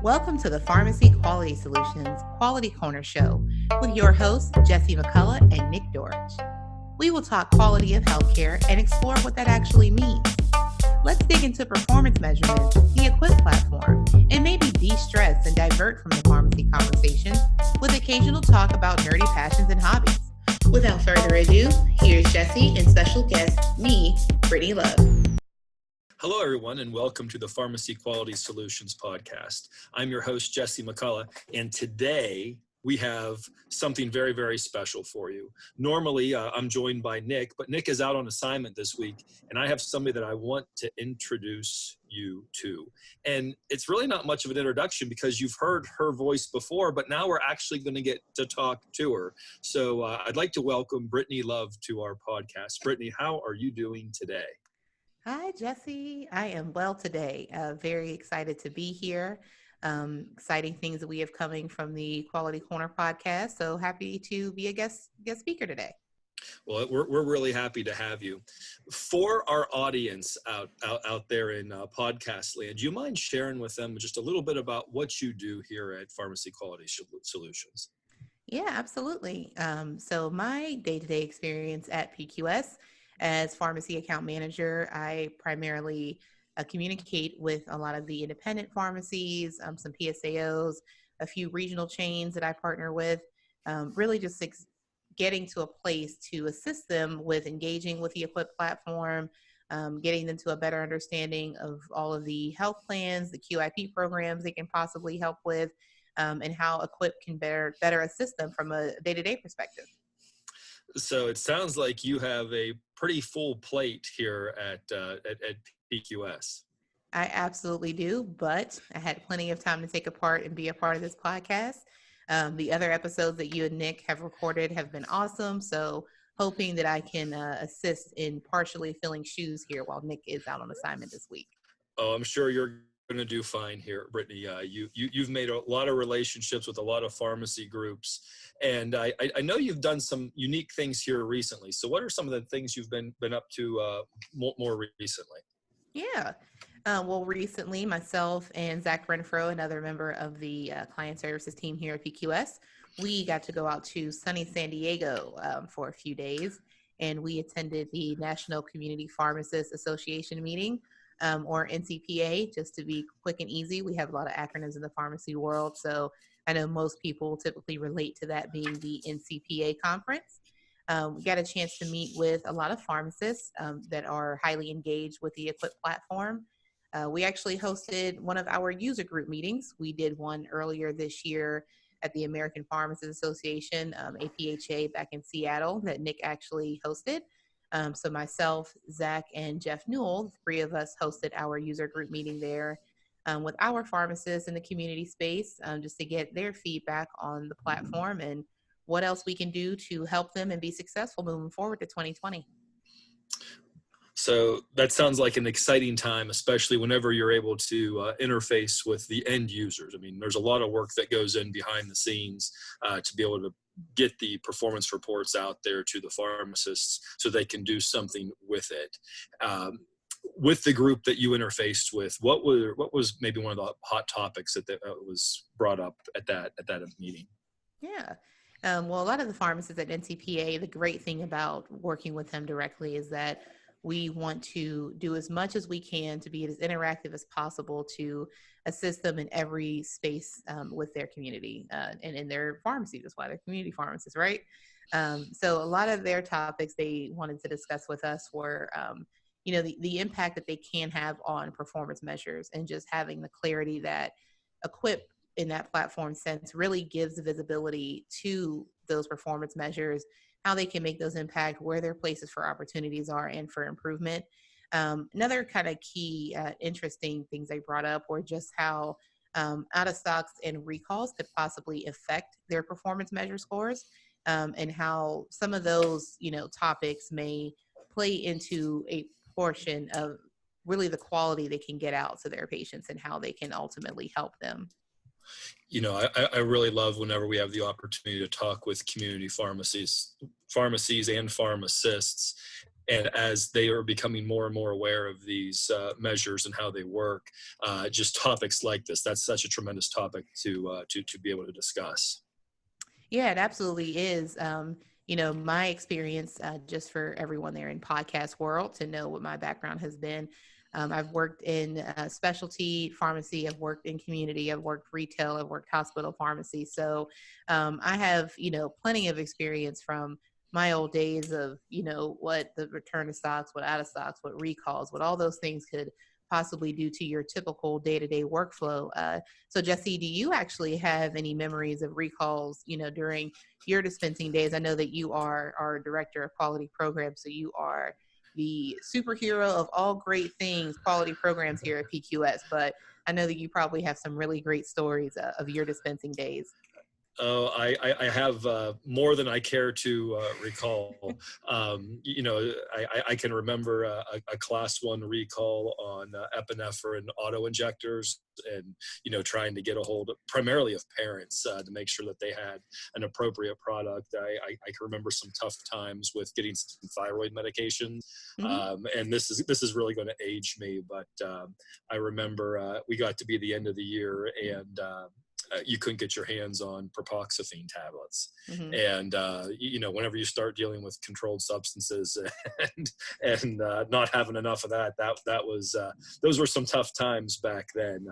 Welcome to the Pharmacy Quality Solutions Quality Corner Show with your hosts, Jesse McCullough and Nick Dorich. We will talk quality of healthcare and explore what that actually means. Let's dig into performance measurements, the EQuIPP platform, and maybe de-stress and divert from the pharmacy conversation with occasional talk about nerdy passions and hobbies. Without further ado, here's Jesse and special guest, me, Brittany Love. Hello, everyone, and welcome to the Pharmacy Quality Solutions podcast. I'm your host, Jesse McCullough, and today we have something very, very special for you. Normally, I'm joined by Nick, but Nick is out on assignment this week, and I have somebody that I want to introduce you to. And it's really not much of an introduction because you've heard her voice before, but now we're actually going to get to talk to her. So I'd like to welcome Brittany Love to our podcast. Brittany, how are you doing today? Hi, Jesse. I am well today. Very excited to be here. Exciting things that we have coming from the Quality Corner podcast. So happy to be a guest speaker today. Well, we're really happy to have you. For our audience out there in podcast land, do you mind sharing with them just a little bit about what you do here at Pharmacy Quality Solutions? Yeah, absolutely. So my day-to-day experience at PQS as pharmacy account manager, I primarily communicate with a lot of the independent pharmacies, some PSAOs, a few regional chains that I partner with, really just getting to a place to assist them with engaging with the EQuIPP platform, getting them to a better understanding of all of the health plans, the QIP programs they can possibly help with, and how EQuIPP can better assist them from a day-to-day perspective. So it sounds like you have a pretty full plate here at PQS. I absolutely do, but I had plenty of time to take a part and be a part of this podcast. The other episodes that you and Nick have recorded have been awesome. So hoping that I can assist in partially filling shoes here while Nick is out on assignment this week. Oh, I'm sure you're going to do fine here, Brittany. You've made a lot of relationships with a lot of pharmacy groups, and I know you've done some unique things here recently. So what are some of the things you've been up to more recently? Yeah. Well, recently, myself and Zach Renfro, another member of the client services team here at PQS, we got to go out to sunny San Diego for a few days, and we attended the National Community Pharmacists Association meeting, or NCPA, just to be quick and easy. We have a lot of acronyms in the pharmacy world, so I know most people typically relate to that being the NCPA conference. We got a chance to meet with a lot of pharmacists that are highly engaged with the EQuIPP platform. We actually hosted one of our user group meetings. We did one earlier this year at the American Pharmacists Association, APHA, back in Seattle, that Nick actually hosted. So myself, Zach, and Jeff Newell, the three of us hosted our user group meeting there with our pharmacists in the community space, just to get their feedback on the platform and what else we can do to help them and be successful moving forward to 2020. So that sounds like an exciting time, especially whenever you're able to interface with the end users. I mean, there's a lot of work that goes in behind the scenes to be able to get the performance reports out there to the pharmacists so they can do something with it. With the group that you interfaced with, what was maybe one of the hot topics that was brought up at that meeting? Yeah. Well, a lot of the pharmacists at NCPA, the great thing about working with them directly is that we want to do as much as we can to be as interactive as possible to assist them in every space with their community and in their pharmacy. That's why they're community pharmacists, right? So a lot of their topics they wanted to discuss with us were, the impact that they can have on performance measures and just having the clarity that EQuIPP in that platform sense really gives visibility to those performance measures, how they can make those impact, where their places for opportunities are and for improvement. Another kind of key interesting things they brought up were just how out of stocks and recalls could possibly affect their performance measure scores, and how some of those topics may play into a portion of really the quality they can get out to their patients and how they can ultimately help them. I really love whenever we have the opportunity to talk with community pharmacies and pharmacists. And as they are becoming more and more aware of these measures and how they work, just topics like this, that's such a tremendous topic to be able to discuss. Yeah, it absolutely is. My experience, just for everyone there in podcast world to know what my background has been. I've worked in specialty pharmacy. I've worked in community. I've worked retail. I've worked hospital pharmacy. So I have, plenty of experience from my old days of, what the return of stocks, what out of stocks, what recalls, what all those things could possibly do to your typical day-to-day workflow. So Jesse, do you actually have any memories of recalls, during your dispensing days? I know that you are our director of quality programs, so you are the superhero of all great things, quality programs here at PQS, but I know that you probably have some really great stories of your dispensing days. Oh, I have more than I care to recall. I can remember a class 1 recall on epinephrine auto injectors, and trying to get a hold of, primarily of parents, to make sure that they had an appropriate product. I can remember some tough times with getting some thyroid medications, and this is really going to age me, but I remember we got to be the end of the year, and you couldn't get your hands on propoxyphene tablets. And whenever you start dealing with controlled substances and not having enough of that was those were some tough times back then,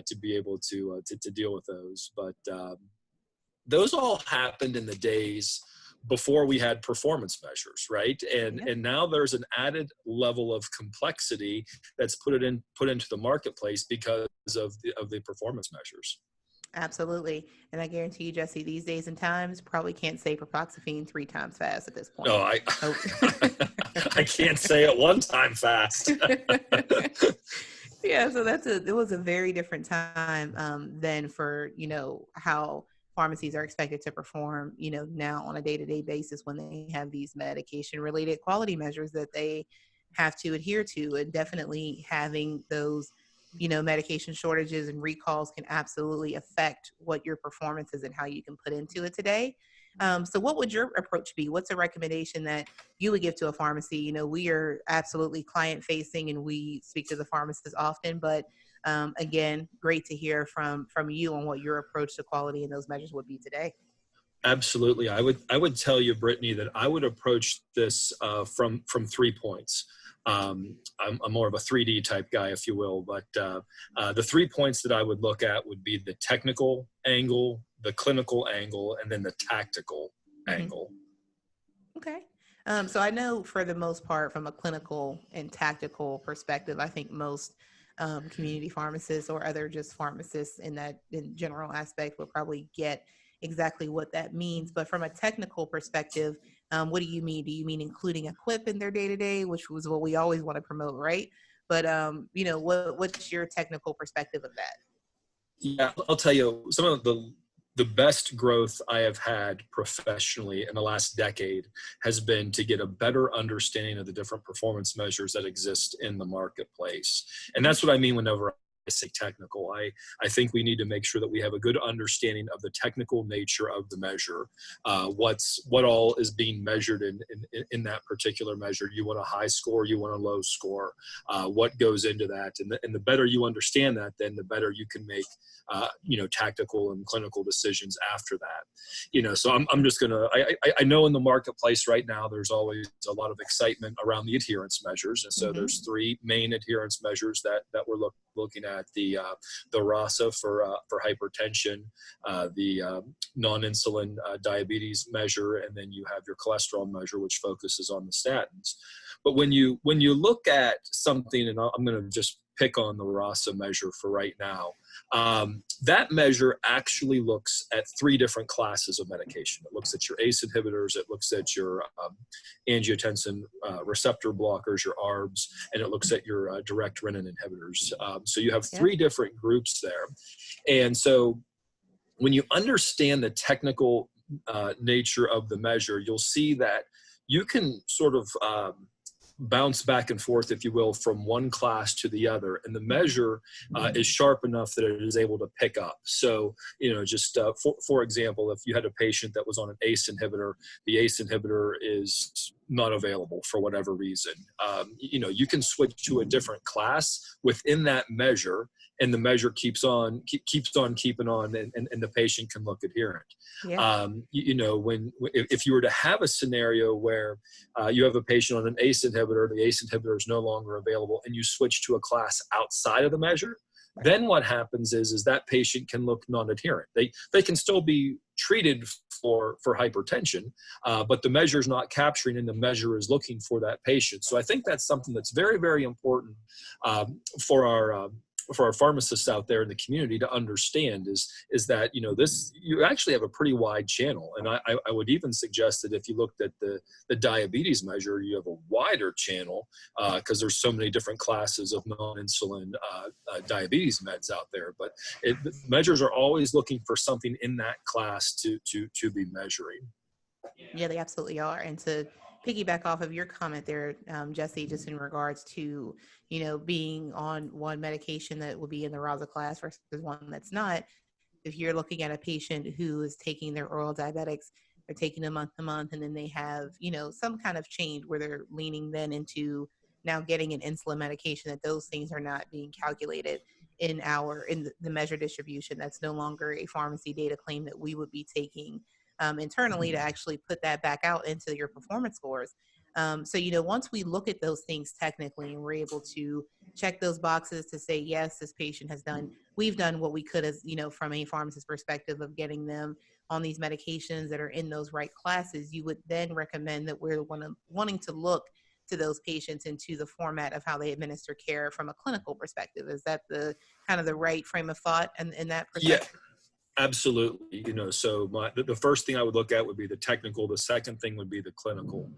to be able to deal with those. But those all happened in the days before we had performance measures, right? And now there's an added level of complexity that's put into the marketplace because of the performance measures. Absolutely. And I guarantee you, Jesse, these days and times probably can't say propoxyphene 3 times fast at this point. No, I can't say it 1 time fast. Yeah, so it was a very different time than for, how pharmacies are expected to perform, now on a day-to-day basis when they have these medication-related quality measures that they have to adhere to. And definitely having those medication shortages and recalls can absolutely affect what your performance is and how you can put into it today. So what would your approach be? What's a recommendation that you would give to a pharmacy? We are absolutely client facing and we speak to the pharmacists often, but again, great to hear from you on what your approach to quality and those measures would be today. Absolutely. I would tell you, Brittany, that I would approach this from 3 points. I'm more of a 3D type guy, if you will, but the 3 points that I would look at would be the technical angle, the clinical angle, and then the tactical angle. Okay. So I know for the most part, from a clinical and tactical perspective, I think most community pharmacists or other just pharmacists in general aspect will probably get exactly what that means. But from a technical perspective, what do you mean? Do you mean including EQuIPP in their day-to-day, which was what we always want to promote, right? But, what's your technical perspective of that? Yeah, I'll tell you, some of the best growth I have had professionally in the last decade has been to get a better understanding of the different performance measures that exist in the marketplace. And that's what I mean whenever I say technical. I think we need to make sure that we have a good understanding of the technical nature of the measure. What all is being measured in that particular measure. You want a high score, you want a low score, what goes into that. And the better you understand that, then the better you can make tactical and clinical decisions after that. So I'm just gonna, I know in the marketplace right now, there's always a lot of excitement around the adherence measures. And so there's 3 main adherence measures that we're looking at: the RASA for hypertension, the non-insulin diabetes measure, and then you have your cholesterol measure, which focuses on the statins. But when you look at something, and I'm going to just pick on the RASA measure for right now, that measure actually looks at 3 different classes of medication. It looks at your ACE inhibitors, it looks at your angiotensin receptor blockers, your ARBs, and it looks at your direct renin inhibitors. So you have 3 different groups there. And so when you understand the technical nature of the measure, you'll see that you can sort of bounce back and forth, if you will, from one class to the other. And the measure is sharp enough that it is able to pick up. So, just for example, if you had a patient that was on an ACE inhibitor, the ACE inhibitor is not available for whatever reason. You can switch to a different class within that measure, and the measure keeps on keeping on, and the patient can look adherent. Yeah. If you were to have a scenario where you have a patient on an ACE inhibitor, the ACE inhibitor is no longer available, and you switch to a class outside of the measure, then what happens is that patient can look non-adherent. They can still be treated for hypertension, but the measure is not capturing, and the measure is looking for that patient. So I think that's something that's very, very important for our pharmacists out there in the community to understand is that, you actually have a pretty wide channel. And I would even suggest that if you looked at the diabetes measure, you have a wider channel because there's so many different classes of non-insulin diabetes meds out there. But measures are always looking for something in that class to be measuring. Yeah, they absolutely are. And to piggyback off of your comment there, Jesse, just in regards to, being on one medication that will be in the RASA class versus one that's not, if you're looking at a patient who is taking their oral diabetics, they're taking them month to month, and then they have, some kind of change where they're leaning then into now getting an insulin medication, that those things are not being calculated in the measure distribution. That's no longer a pharmacy data claim that we would be taking internally to actually put that back out into your performance scores. So, once we look at those things technically and we're able to check those boxes to say, yes, this patient we've done what we could as, from a pharmacist perspective of getting them on these medications that are in those right classes, you would then recommend that we're wanting to look to those patients into the format of how they administer care from a clinical perspective. Is that the kind of the right frame of thought in that perspective? Yeah. Absolutely. So the first thing I would look at would be the technical. The second thing would be the clinical.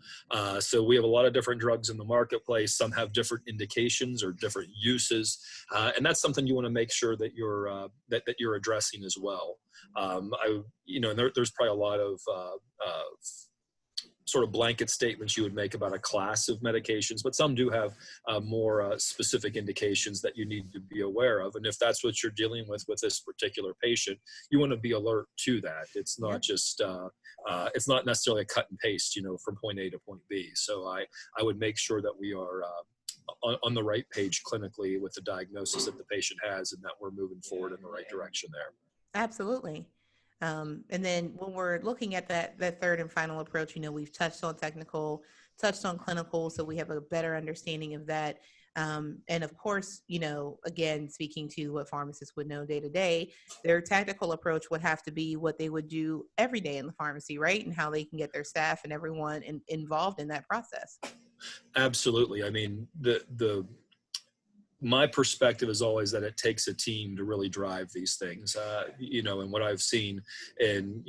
So we have a lot of different drugs in the marketplace. Some have different indications or different uses. And that's something you want to make sure that you're that you're addressing as well. There's probably a lot of sort of blanket statements you would make about a class of medications, but some do have more specific indications that you need to be aware of. And if that's what you're dealing with this particular patient, you want to be alert to that. It's not just, it's not necessarily a cut and paste, from point A to point B. So I would make sure that we are on the right page clinically with the diagnosis that the patient has, and that we're moving forward in the right direction there. Absolutely. And then when we're looking at that third and final approach, we've touched on technical, touched on clinical, so we have a better understanding of that. And of course, again, speaking to what pharmacists would know day to day, their tactical approach would have to be what they would do every day in the pharmacy, right? And how they can get their staff and everyone involved in that process. Absolutely. I mean, my perspective is always that it takes a team to really drive these things, and what I've seen in,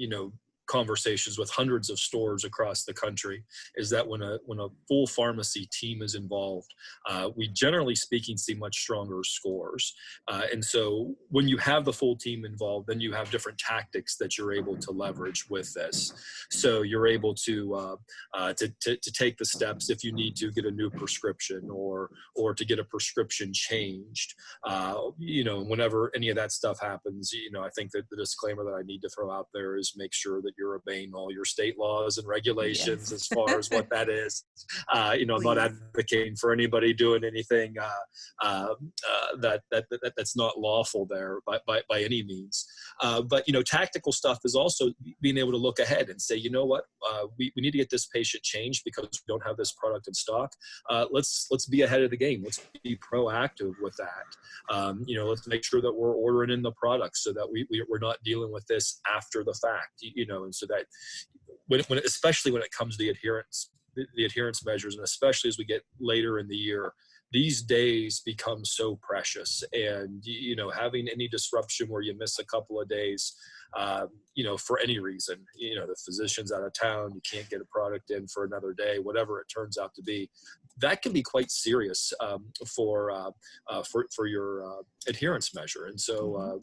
conversations with hundreds of stores across the country is that when a full pharmacy team is involved, we generally speaking see much stronger scores. And so when you have the full team involved, then you have different tactics that you're able to leverage with this. So you're able to take the steps if you need to get a new prescription or to get a prescription changed. Whenever any of that stuff happens, I think that the disclaimer that I need to throw out there is make sure that you're obeying all your state laws and regulations as far as what that is. I'm not advocating for anybody doing anything that's not lawful there by any means. But tactical stuff is also being able to look ahead and say, we need to get this patient changed because we don't have this product in stock. Let's be ahead of the game. Let's be proactive with that. Let's make sure that we're ordering in the products so that we're not dealing with this after the fact. And so that especially when it comes to the adherence measures, and especially as we get later in the year, these days become so precious. And having any disruption where you miss a couple of days, for any reason, the physician's out of town, you can't get a product in for another day, whatever it turns out to be, that can be quite serious for your adherence measure. And so,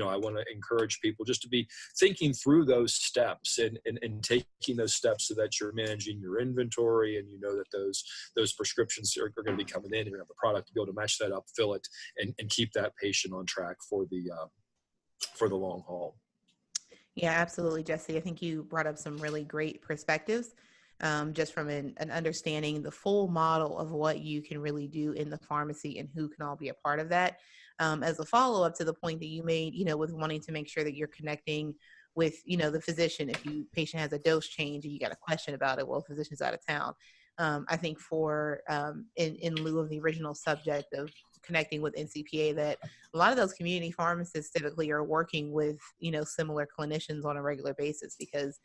I want to encourage people just to be thinking through those steps and taking those steps so that you're managing your inventory, and you know that those prescriptions are going to be coming in, and you have the product to be able to match that up, fill it, and keep that patient on track for the long haul. Yeah, absolutely, Jesse. I think you brought up some really great perspectives, just from an understanding the full model of what you can really do in the pharmacy and who can all be a part of that. As a follow-up to the point that you made, with wanting to make sure that you're connecting with, the physician. If patient has a dose change and you got a question about it, well, the physician's out of town. I think for in lieu of the original subject of connecting with NCPA, that a lot of those community pharmacists typically are working with, similar clinicians on a regular basis, because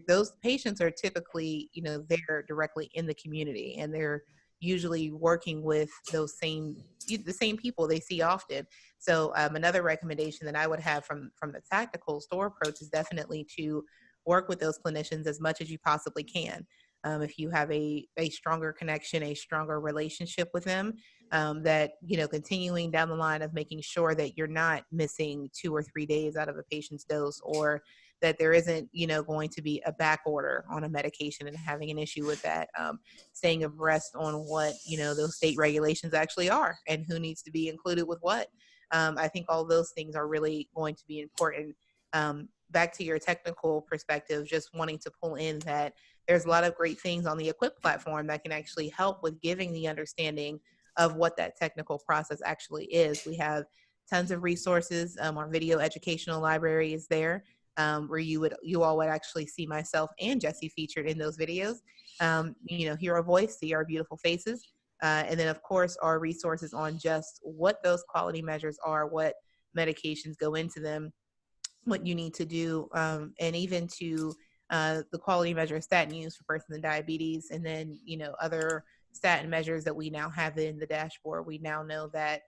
those patients are typically, they're directly in the community, and they're usually working with the same people they see often. So another recommendation that I would have from the tactical store approach is definitely to work with those clinicians as much as you possibly can. If you have a stronger connection, a stronger relationship with them, that, continuing down the line of making sure that you're not missing 2 or 3 days out of a patient's dose, or that there isn't, going to be a back order on a medication and having an issue with that, staying abreast on what, those state regulations actually are and who needs to be included with what. I think all those things are really going to be important. Back to your technical perspective, just wanting to pull in that there's a lot of great things on the EQuIPP platform that can actually help with giving the understanding of what that technical process actually is. We have tons of resources. Our video educational library is there, where you all would actually see myself and Jesse featured in those videos. Hear our voice, see our beautiful faces. And then, of course, our resources on just what those quality measures are, what medications go into them, what you need to do, and even to the quality measure of statin use for persons with diabetes, and then, other statin measures that we now have in the dashboard. We now know that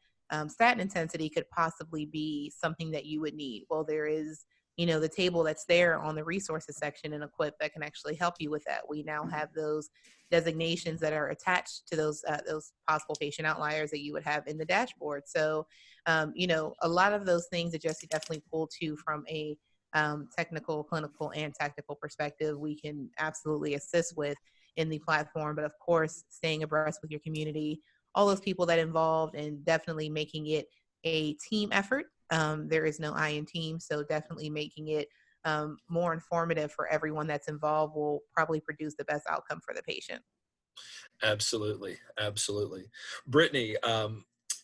statin intensity could possibly be something that you would need. Well, there is, the table that's there on the resources section in EQuIPP that can actually help you with that. We now have those designations that are attached to those possible patient outliers that you would have in the dashboard. So, a lot of those things that Jesse definitely pulled to from a technical, clinical, and tactical perspective, we can absolutely assist with in the platform. But of course, staying abreast with your community, all those people that involved, and definitely making it a team effort. There is no I in team, so definitely making it more informative for everyone that's involved will probably produce the best outcome for the patient. Absolutely. Absolutely. Brittany,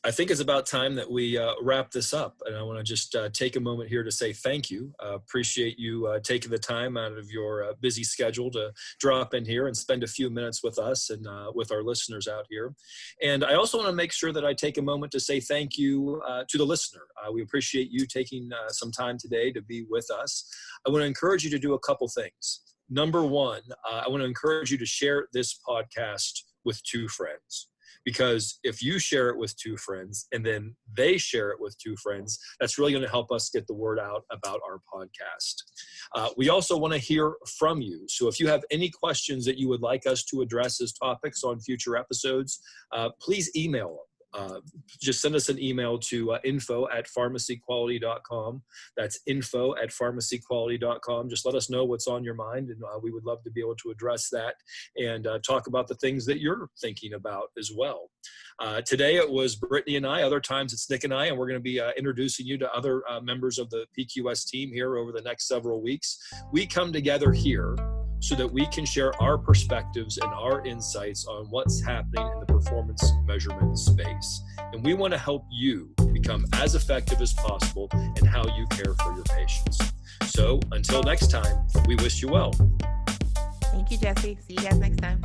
I think it's about time that we wrap this up, and I want to just take a moment here to say thank you. Appreciate you taking the time out of your busy schedule to drop in here and spend a few minutes with us and with our listeners out here. And I also want to make sure that I take a moment to say thank you to the listener. We appreciate you taking some time today to be with us. I want to encourage you to do a couple things. Number one, I want to encourage you to share this podcast with 2 friends. Because if you share it with 2 friends and then they share it with 2 friends, that's really going to help us get the word out about our podcast. We also want to hear from you. So if you have any questions that you would like us to address as topics on future episodes, please email them. Just send us an email to info@pharmacyquality.com. That's info@pharmacyquality.com. Just let us know what's on your mind, and we would love to be able to address that and talk about the things that you're thinking about as well. Today it was Brittany and I. Other times it's Nick and I, and we're going to be introducing you to other members of the PQS team here over the next several weeks. We come together here so that we can share our perspectives and our insights on what's happening in the performance measurement space. And we want to help you become as effective as possible in how you care for your patients. So until next time, we wish you well. Thank you, Jesse. See you guys next time.